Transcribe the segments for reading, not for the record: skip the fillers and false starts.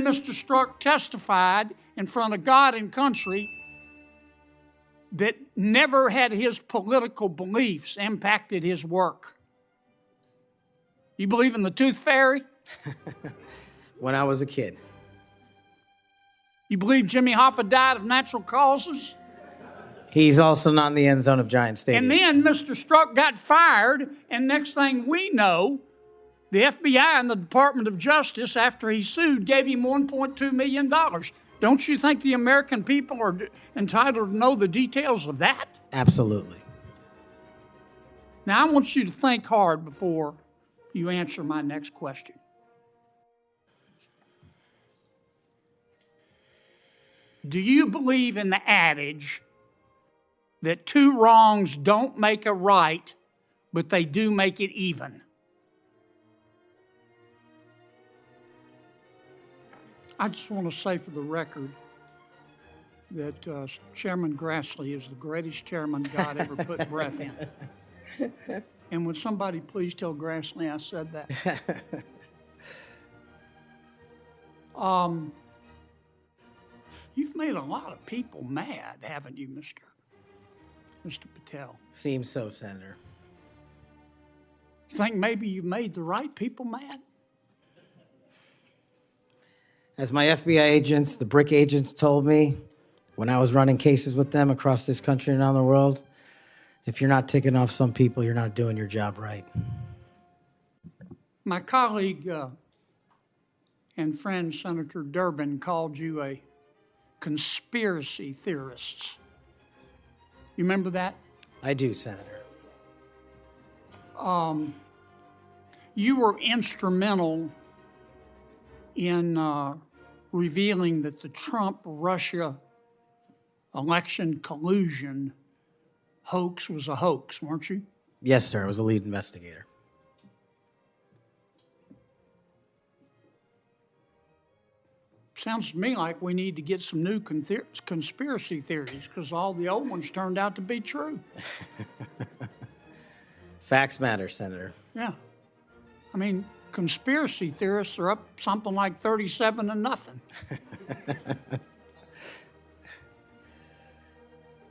then Mr. Strzok testified in front of God and country that never had his political beliefs impacted his work. You believe in the tooth fairy? When I was a kid. You believe Jimmy Hoffa died of natural causes? He's also not in the end zone of Giant Stadium. And then Mr. Strzok got fired, and next thing we know, the FBI and the Department of Justice, after he sued, gave him $1.2 million. Don't you think the American people are entitled to know the details of that? Absolutely. Now, I want you to think hard before you answer my next question. Do you believe in the adage that two wrongs don't make a right, but they do make it even? I just want to say for the record that Chairman Grassley is the greatest chairman God ever put breath in. And would somebody please tell Grassley I said that? You've made a lot of people mad, haven't you, Mr. Patel? Seems so, Senator. You think maybe you've made the right people mad? As my FBI agents, the BRIC agents told me when I was running cases with them across this country and around the world, if you're not ticking off some people, you're not doing your job right. My colleague and friend, Senator Durbin, called you a conspiracy theorist. You remember that? I do, Senator. You were instrumental in revealing that the Trump-Russia election collusion hoax was a hoax, weren't you? Yes, sir. I was a lead investigator. Sounds to me like we need to get some new conspiracy theories because all the old ones turned out to be true. Facts matter, Senator. Yeah. I mean, conspiracy theorists are up something like 37-0.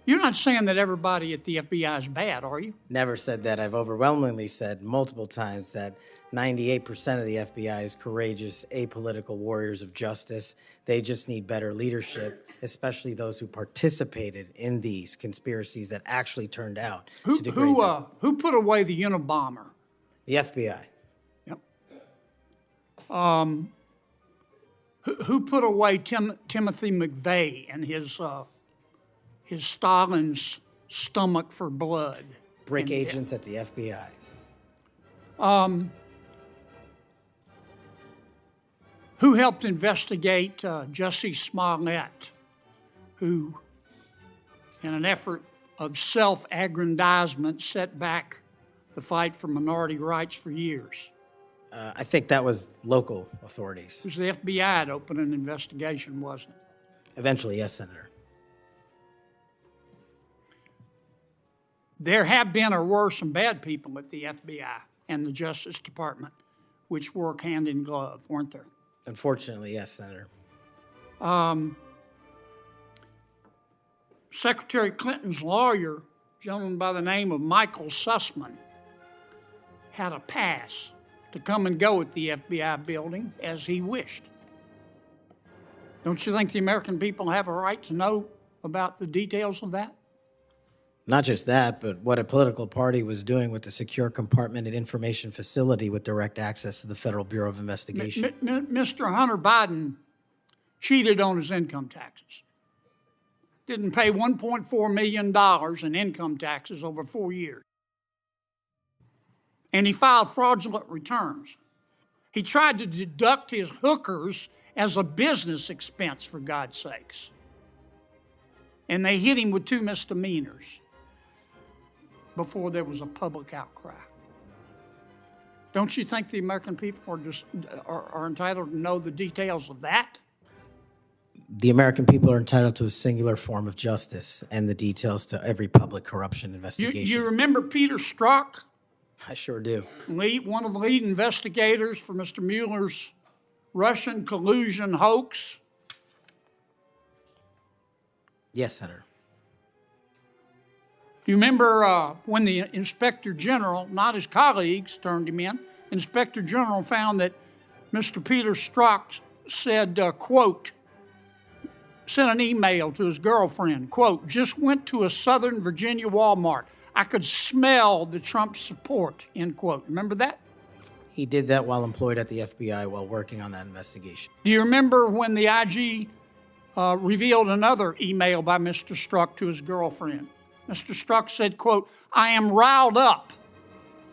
You're not saying that everybody at the FBI is bad, are you? Never said that. I've overwhelmingly said multiple times that 98% of the FBI is courageous, apolitical warriors of justice. They just need better leadership, especially those who participated in these conspiracies that actually turned out to degrade them. Who put away the Unabomber? The FBI. Yep. Who put away Timothy McVeigh and his Stalin's stomach for blood? BRIC agents at the FBI. Who helped investigate Jussie Smollett, who, in an effort of self-aggrandizement, set back the fight for minority rights for years? I think that was local authorities. It was the FBI that opened an investigation, wasn't it? Eventually, yes, Senator. There have been or were some bad people at the FBI and the Justice Department, which work hand in glove, weren't there? Unfortunately, yes, Senator. Secretary Clinton's lawyer, a gentleman by the name of Michael Sussman, had a pass to come and go at the FBI building as he wished. Don't you think the American people have a right to know about the details of that? Not just that, but what a political party was doing with the secure compartmented information facility with direct access to the Federal Bureau of Investigation. Mr. Hunter Biden cheated on his income taxes. Didn't pay $1.4 million in income taxes over 4 years. And he filed fraudulent returns. He tried to deduct his hookers as a business expense, for God's sakes. And they hit him with 2 misdemeanors before there was a public outcry. Don't you think the American people are entitled to know the details of that? The American people are entitled to a singular form of justice and the details to every public corruption investigation. You remember Peter Strzok? I sure do. One of the lead investigators for Mr. Mueller's Russian collusion hoax? Yes, Senator. Do you remember when the Inspector General, not his colleagues, turned him in? Inspector General found that Mr. Peter Strzok said, quote, sent an email to his girlfriend, quote, just went to a Southern Virginia Walmart. I could smell the Trump support, end quote. Remember that? He did that while employed at the FBI while working on that investigation. Do you remember when the IG revealed another email by Mr. Strzok to his girlfriend? Mr. Strzok said, quote, I am riled up.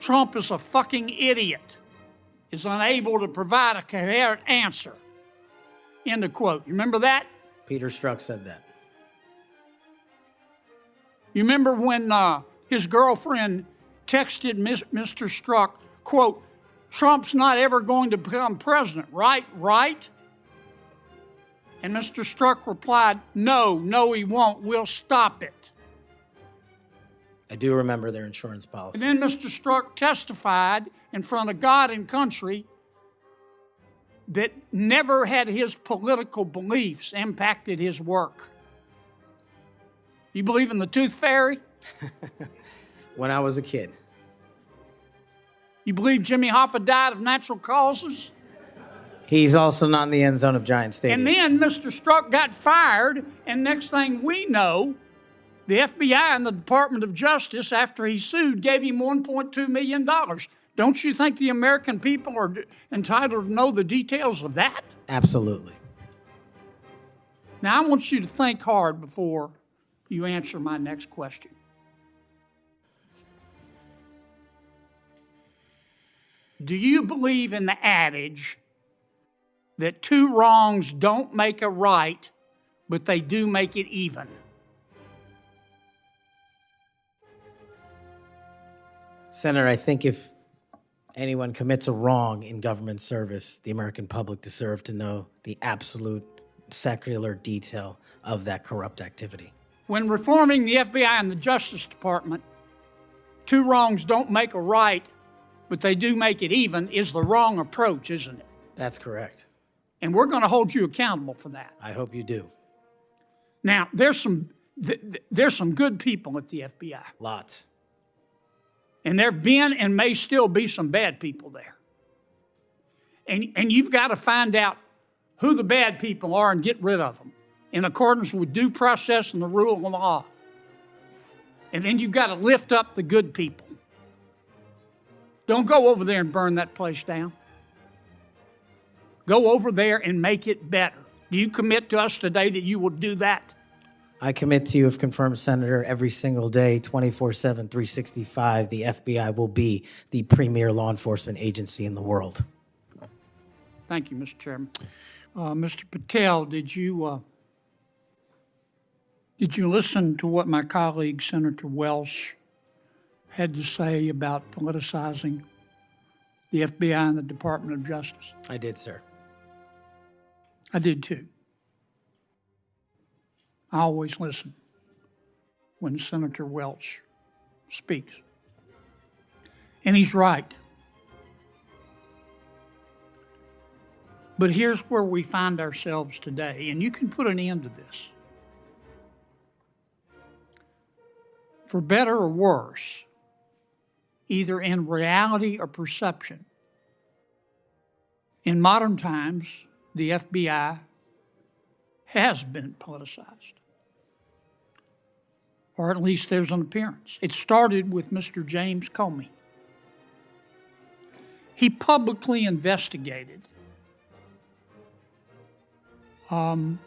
Trump is a fucking idiot, is unable to provide a coherent answer, end of quote. You remember that? Peter Strzok said that. You remember when his girlfriend texted Mr. Strzok, quote, Trump's not ever going to become president, right? Right? And Mr. Strzok replied, no, he won't. We'll stop it. I do remember their insurance policy. And then Mr. Strzok testified in front of God and country that never had his political beliefs impacted his work. You believe in the tooth fairy? When I was a kid. You believe Jimmy Hoffa died of natural causes? He's also not in the end zone of Giant Stadium. And then Mr. Strzok got fired, and next thing we know, the FBI and the Department of Justice, after he sued, gave him $1.2 million. Don't you think the American people are entitled to know the details of that? Absolutely. Now, I want you to think hard before you answer my next question. Do you believe in the adage that two wrongs don't make a right, but they do make it even? Senator, I think if anyone commits a wrong in government service, the American public deserve to know the absolute secular detail of that corrupt activity. When reforming the FBI and the Justice Department, two wrongs don't make a right, but they do make it even, is the wrong approach, isn't it? That's correct. And we're going to hold you accountable for that. I hope you do. Now, there's some good people at the FBI. Lots. And there have been and may still be some bad people there. And you've got to find out who the bad people are and get rid of them in accordance with due process and the rule of law. And then you've got to lift up the good people. Don't go over there and burn that place down. Go over there and make it better. Do you commit to us today that you will do that? I commit to you, if confirmed, Senator, every single day, 24/7, 365, the FBI will be the premier law enforcement agency in the world. Thank you, Mr. Chairman. Mr. Patel, did you listen to what my colleague, Senator Welch, had to say about politicizing the FBI and the Department of Justice? I did, sir. I did too. I always listen when Senator Welch speaks. And he's right. But here's where we find ourselves today, and you can put an end to this. For better or worse, either in reality or perception, in modern times, the FBI has been politicized. Or at least there's an appearance. It started with Mr. James Comey. He publicly investigated the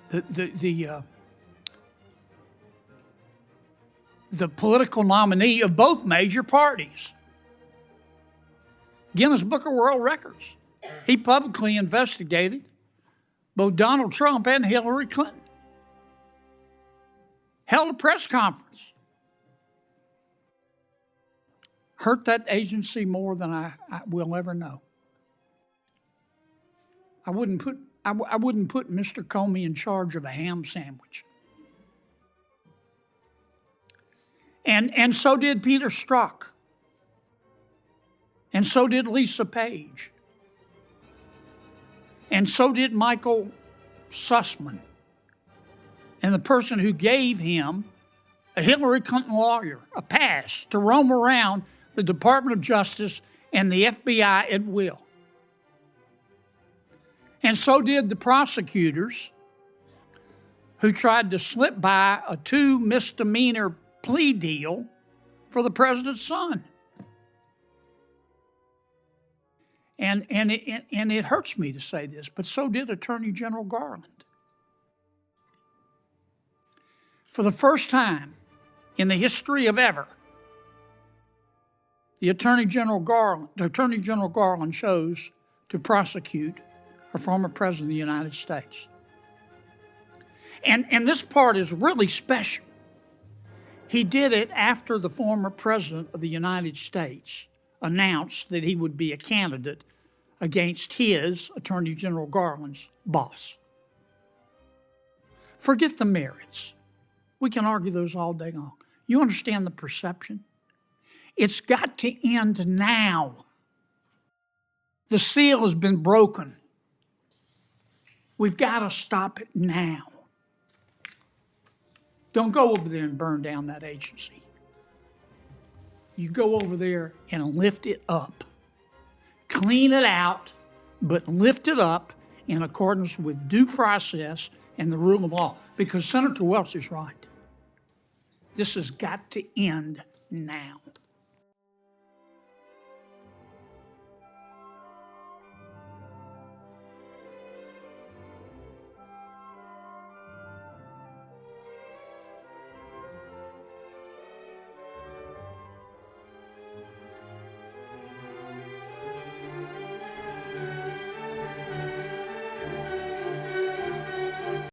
political nominee of both major parties. Guinness Book of World Records. He publicly investigated both Donald Trump and Hillary Clinton. Held a press conference. Hurt that agency more than I will ever know. I wouldn't put Mr. Comey in charge of a ham sandwich. And so did Peter Strzok. And so did Lisa Page. And so did Michael Sussman. And the person who gave him, a Hillary Clinton lawyer, a pass to roam around the Department of Justice and the FBI at will. And so did the prosecutors who tried to slip by a 2 misdemeanor plea deal for the president's son. And it hurts me to say this, but so did Attorney General Garland. For the first time in the history of ever, Attorney General Garland chose to prosecute a former president of the United States. And this part is really special. He did it after the former president of the United States announced that he would be a candidate against his, Attorney General Garland's, boss. Forget the merits. We can argue those all day long. You understand the perception? It's got to end now. The seal has been broken. We've got to stop it now. Don't go over there and burn down that agency. You go over there and lift it up. Clean it out, but lift it up in accordance with due process and the rule of law. Because Senator Welch is right. This has got to end now.